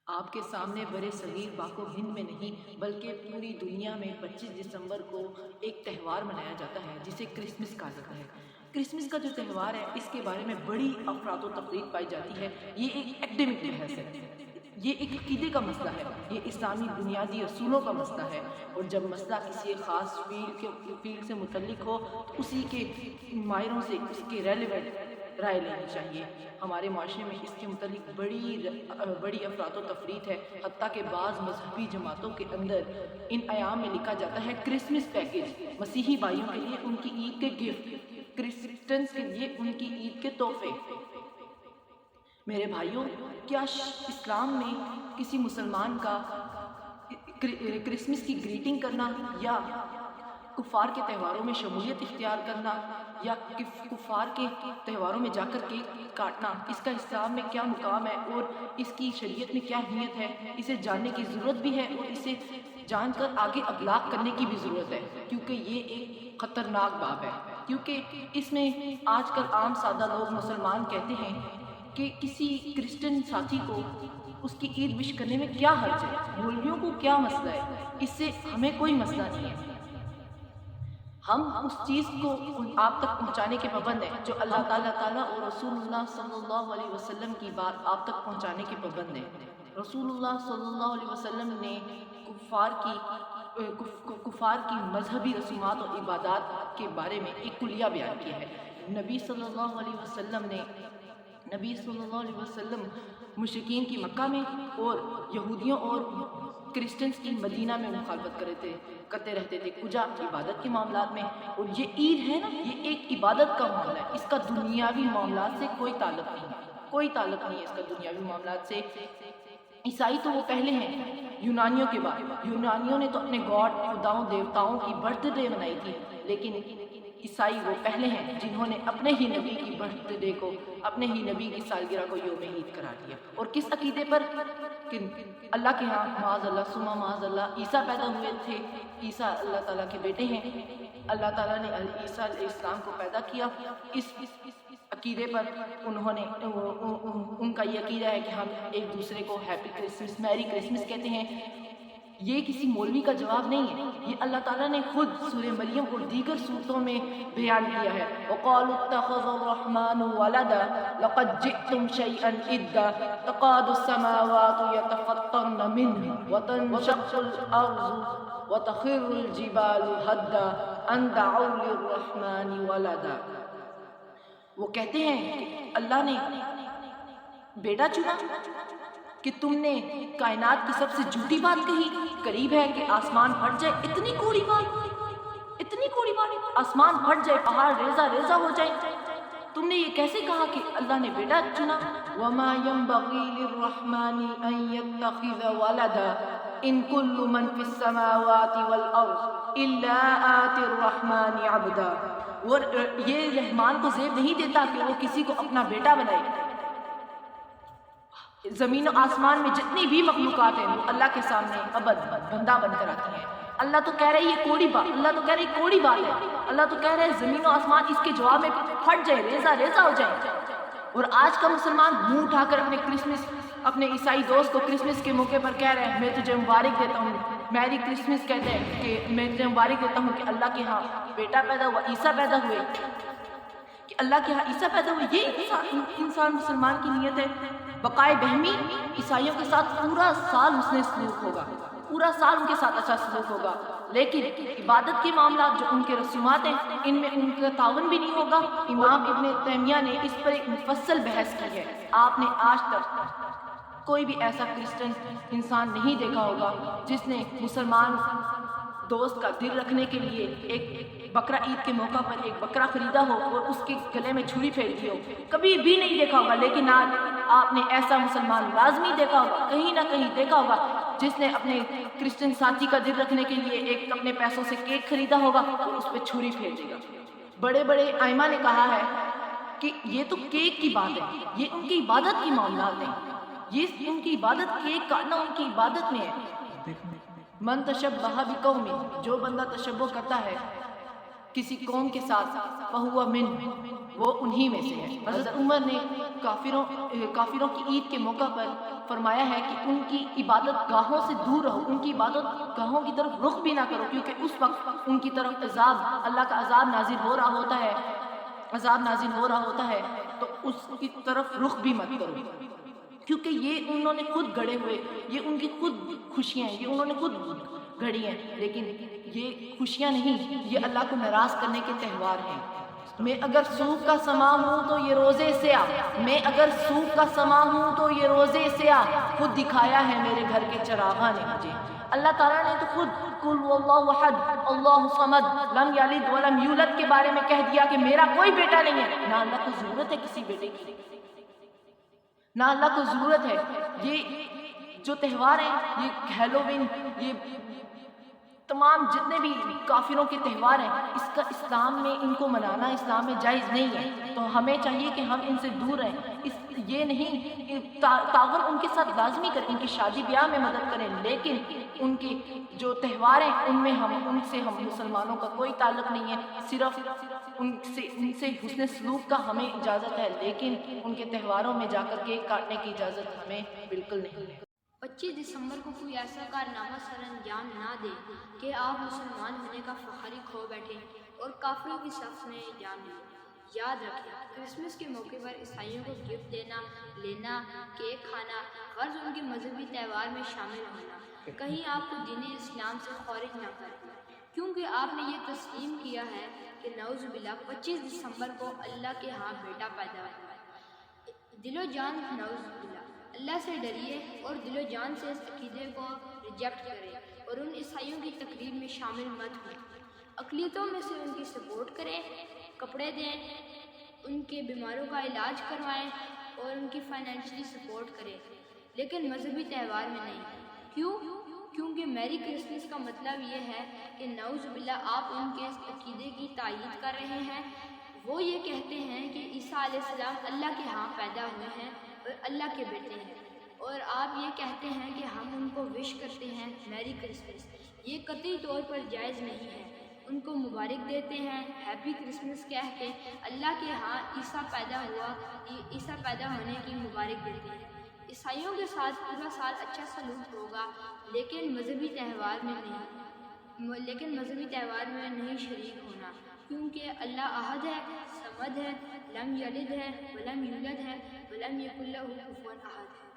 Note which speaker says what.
Speaker 1: آپ کے سامنے برے صغیر باک و ہند میں نہیں بلکہ پوری دنیا میں 25 دسمبر کو ایک تہوار منایا جاتا ہے جسے کرسمس کہا جاتا ہے۔ کرسمس کا جو تہوار ہے اس کے بارے میں بڑی افراد و تفریق پائی جاتی ہے۔ یہ ایک ایکڈیمک بحث ہے، یہ ایک عقیدے کا مسئلہ ہے، یہ اسلامی بنیادی اصولوں کا مسئلہ ہے، اور جب مسئلہ کسی ایک خاص فیلڈ سے متعلق ہو تو اسی کے ماہروں سے اس کے ریلیونٹ رائے لینی چاہیے۔ ہمارے معاشرے میں اس کے متعلق بڑی افراد و تفریق ہے، حتیٰ کہ بعض مذہبی جماعتوں کے اندر ان ایام میں لکھا جاتا ہے کرسمس پیکیج، مسیحی بھائیوں کے لیے ان کی عید کے گفٹ، کرسچنز کے لیے ان کی عید کے تحفے۔ میرے بھائیوں، کیا اسلام میں کسی مسلمان کا کرسمس کی گریٹنگ کرنا یا کفار کے تہواروں میں شمولیت اختیار کرنا یا کفار کے تہواروں میں جا کر کیک کاٹنا، اس کا اسلام میں کیا مقام ہے اور اس کی شریعت میں کیا اہمیت ہے، اسے جاننے کی ضرورت بھی ہے اور اسے جان کر آگے ابلاغ کرنے کی بھی ضرورت ہے، کیونکہ یہ ایک خطرناک باب ہے۔ کیونکہ اس میں آج کل عام سادہ لوگ مسلمان کہتے ہیں کہ کسی کرسچن ساتھی کو اس کی عید وش کرنے میں کیا حرج ہے، مولویوں کو کیا مسئلہ ہے، اس سے ہمیں کوئی مسئلہ نہیں ہے۔ ہم اس چیز کو آپ تک پہنچانے کے پابند ہیں جو اللہ تعالیٰ اور رسول اللہ صلی اللہ علیہ وسلم کی بات آپ تک پہنچانے کے پابند ہیں۔ رسول اللہ صلی اللہ علیہ وسلم نے کفار کی مذہبی رسومات اور عبادات کے بارے میں ایک کلیہ بیان کیا ہے۔ نبی صلی اللہ علیہ وسلم مشرکین کی مکہ میں اور یہودیوں اور کرسچنز کی مدینہ میں مخالفت کرتے رہتے تھے کجا عبادت کے معاملات میں، اور یہ عید ہے نا، یہ ایک عبادت کا معاملہ ہے، اس کا دنیاوی معاملات سے کوئی تعلق نہیں ہے اس کا دنیاوی معاملات سے۔ عیسائی تو وہ پہلے ہیں یونانیوں کے بعد، یونانیوں نے تو اپنے گاڈ خداؤں دیوتاؤں کی برتھ ڈے منائی تھی، لیکن عیسائی وہ پہلے ہیں جنہوں نے اپنے ہی نبی کی برتھ ڈے کو، اپنے ہی نبی کی سالگرہ کو یوم عید قرار دیا۔ اور کس عقیدے پر؟ کہ اللہ کے ہاں معاذ اللہ ثم معاذ اللہ عیسیٰ پیدا ہوئے تھے، عیسیٰ اللہ تعالیٰ کے بیٹے ہیں، اللہ تعالیٰ نے عیسیٰ علیہ السلام کو پیدا کیا۔ اس عقیدے پر ان کا یہ عقیدہ ہے کہ ہم ایک دوسرے کو ہیپی کرسمس، میری کرسمس کہتے ہیں۔ یہ کسی مولوی کا جواب نہیں ہے، یہ اللہ تعالیٰ نے خود سورہ مریم اور دیگر صورتوں میں بیان کیا ہے۔ وَقَالُوا اتَّخَذَ الرَّحْمَنُ وَلَدًا لَقَدْ جِئْتُمْ شَيْئًا إِدًّا تَكَادُ السَّمَاوَاتُ يَتَفَطَّرْنَ مِنْهُ وَتَنشَقُّ الْأَرْضُ وَتَخِرُّ الْجِبَالُ هَدًّا أَن دَعَوْا لِلرَّحْمَنِ وَلَدًا۔ وہ کہتے ہیں کہ اللہ نے بیٹا چنا، کہ تم نے کائنات کی سب سے جھوٹی بات کہی، قریب ہے کہ آسمان پھٹ جائے، اتنی کوڑی بات، آسمان پھٹ جائے، پہاڑ ریزہ ہو جائے، تم نے یہ کیسے کہا کہ اللہ نے بیٹا چنا؟ وَمَا يَنبَغِي لِلرَّحْمَنِ أَن يَتَّخِذَ وَلَدًا إِن كُلُّ مَن فِي السَّمَاوَاتِ وَالْأَرْضِ إِلَّا آتِ الرَّحْمَنِ عَبْدًا۔ اور یہ رحمان کو زیب نہیں دیتا کہ وہ کسی کو اپنا بیٹا بنائے۔ زمین و آسمان میں جتنی بھی مخلوقات ہیں وہ اللہ کے سامنے ابد بندہ بن کر آتی ہیں۔ اللہ تو کہہ رہے یہ کوڑی بات، اللہ تو کہہ رہے کوڑی بات ہے، اللہ تو کہہ رہے زمین و آسمان اس کے جواب میں پھٹ جائے، ریزہ ہو جائے۔ اور آج کا مسلمان منہ اٹھا کر اپنے عیسائی دوست کو کرسمس کے موقع پر کہہ رہے ہیں میں تجھے مبارک دیتا ہوں، میری کرسمس کہتے ہیں کہ میں تجھے مبارک دیتا ہوں کہ اللہ کے ہاں بیٹا پیدا ہوا، عیسیٰ پیدا ہوئے، کہ اللہ کے ہاں عیسیٰ پیدا ہوئے۔ یہ انسان مسلمان کی نیت ہے۔ بقائے بہمی، عیسائیوں کے ساتھ پورا سال حسن سلوک ہوگا، پورا سال ان کے ساتھ اچھا سلوک ہوگا، لیکن عبادت کے معاملات جو ان کے رسومات ہیں ان میں ان کا تعاون بھی نہیں ہوگا۔ امام ابن تیمیہ نے اس پر ایک مفصل بحث کی ہے۔ آپ نے آج تک کوئی بھی ایسا کرسچن انسان نہیں دیکھا ہوگا جس نے مسلمان دوست کا دل رکھنے کے لیے ایک بکرا عید کے موقع پر ایک بکرا خریدا ہو اور اس کے گلے میں چھری پھیر دی ہو، کبھی بھی نہیں دیکھا ہوگا۔ لیکن آج آپ نے ایسا مسلمان لازمی دیکھا ہوگا، کہیں نہ کہیں دیکھا ہوگا جس نے اپنے کرسچن ساتھی کا دل رکھنے کے لیے ایک اپنے پیسوں سے کیک خریدا ہوگا اور اس پہ چھری پھیر دے گا۔ بڑے بڑے ائمہ نے کہا ہے کہ یہ تو کیک کی بات ہے، یہ ان کی عبادت کی معاملات ہیں، یہ ان کی عبادت، کیک کاٹنا ان کی عبادت میں ہے۔ من تشبہ بقوم، جو بندہ تشبہ کرتا ہے کسی قوم کے ساتھ، فہو من، وہ انہی میں سے ہے۔ حضرت عمر نے کافروں کی عید کے موقع پر فرمایا ہے کہ ان کی عبادت گاہوں سے دور رہو، ان کی عبادت گاہوں کی طرف رخ بھی نہ کرو، کیونکہ اس وقت ان کی طرف اللہ کا عذاب نازل ہو رہا ہوتا ہے، تو اس کی طرف رخ بھی مت کرو، کیونکہ یہ انہوں نے خود گڑے ہوئے، یہ ان کی خود خوشیاں ہیں، یہ انہوں نے خود گھڑی ہیں، لیکن یہ خوشیاں نہیں، یہ اللہ کو ناراض کرنے کے تہوار ہیں۔ میں اگر سوگ کا سما ہوں تو یہ روزے سے آ، میں اگر سوگ کا سما ہوں تو یہ روزے سے آ، خود دکھایا ہے میرے گھر کے چراغاں نے مجھے۔ اللہ تعالیٰ نے تو خود قل هو اللہ احد اللہ صمد لم یلد ولم یولد کے بارے میں کہہ دیا کہ میرا کوئی بیٹا نہیں ہے۔ نہ اللہ کو ضرورت ہے کسی بیٹے کی، نہ اللہ کو ضرورت ہے۔ یہ جو تہوار ہیں، یہ ہیلووین، یہ تمام جتنے بھی کافروں کے تہوار ہیں، اس کا اسلام میں ان کو منانا اسلام میں جائز نہیں ہے، تو ہمیں چاہیے کہ ہم ان سے دور رہیں۔ یہ نہیں تعاون ان کے ساتھ لازمی کریں، ان کی شادی بیاہ میں مدد کریں، لیکن ان کے جو تہوار ہیں ان سے ہم مسلمانوں کا کوئی تعلق نہیں ہے، صرف ان سے حسن سلوک کا ہمیں اجازت ہے، لیکن ان کے تہواروں میں جا کر کیک کاٹنے کی اجازت ہمیں بالکل نہیں ہے۔
Speaker 2: 25 دسمبر کو کوئی ایسا کارنامہ سر انجام نہ دے کہ آپ مسلمان ہونے کا فخر ہی کھو بیٹھیں اور کافروں کی صف میں جان لیں۔ یاد رکھیں، کرسمس کے موقع پر عیسائیوں کو گفٹ دینا، لینا، کیک کھانا، غرض ان کے مذہبی تہوار میں شامل ہونا کہیں آپ کو دین اسلام سے خارج نہ کر دے، کیونکہ آپ نے یہ تسلیم کیا ہے کہ نعوذ باللہ 25 دسمبر کو اللہ کے ہاں بیٹا پیدا ہوا۔ دل و جان نعوذ باللہ اللہ سے ڈریے اور دل و جان سے اس عقیدے کو ریجیکٹ کریں اور ان عیسائیوں کی تقریب میں شامل مت ہوں۔ اقلیتوں میں سے ان کی سپورٹ کریں، کپڑے دیں، ان کے بیماروں کا علاج کروائیں اور ان کی فائنینشلی سپورٹ کریں، لیکن مذہبی تہوار میں نہیں۔ کیونکہ میری کرسمس کا مطلب یہ ہے کہ نعوذ باللہ آپ ان کے اس عقیدے کی تائید کر رہے ہیں۔ وہ یہ کہتے ہیں کہ عیسیٰ علیہ السلام اللہ کے ہاں پیدا ہوئے ہیں اور اللہ کے بیٹے ہیں، اور آپ یہ کہتے ہیں کہ ہم ان کو وش کرتے ہیں میری کرسمس۔ یہ قطعی طور پر جائز نہیں ہے۔ ان کو مبارک دیتے ہیں، ہیپی کرسمس کہہ کے اللہ کے ہاں عیسیٰ پیدا ہونے کی مبارک دیتے ہیں۔ عیسائیوں کے ساتھ پورا سال اچھا سلوک ہوگا، لیکن مذہبی تہوار میں نہیں شریک ہونا، کیونکہ اللہ احد ہے، صمد ہے، لم یلد ہے ولم یولد ہے ولم یکن لہ کفوا احد ہے۔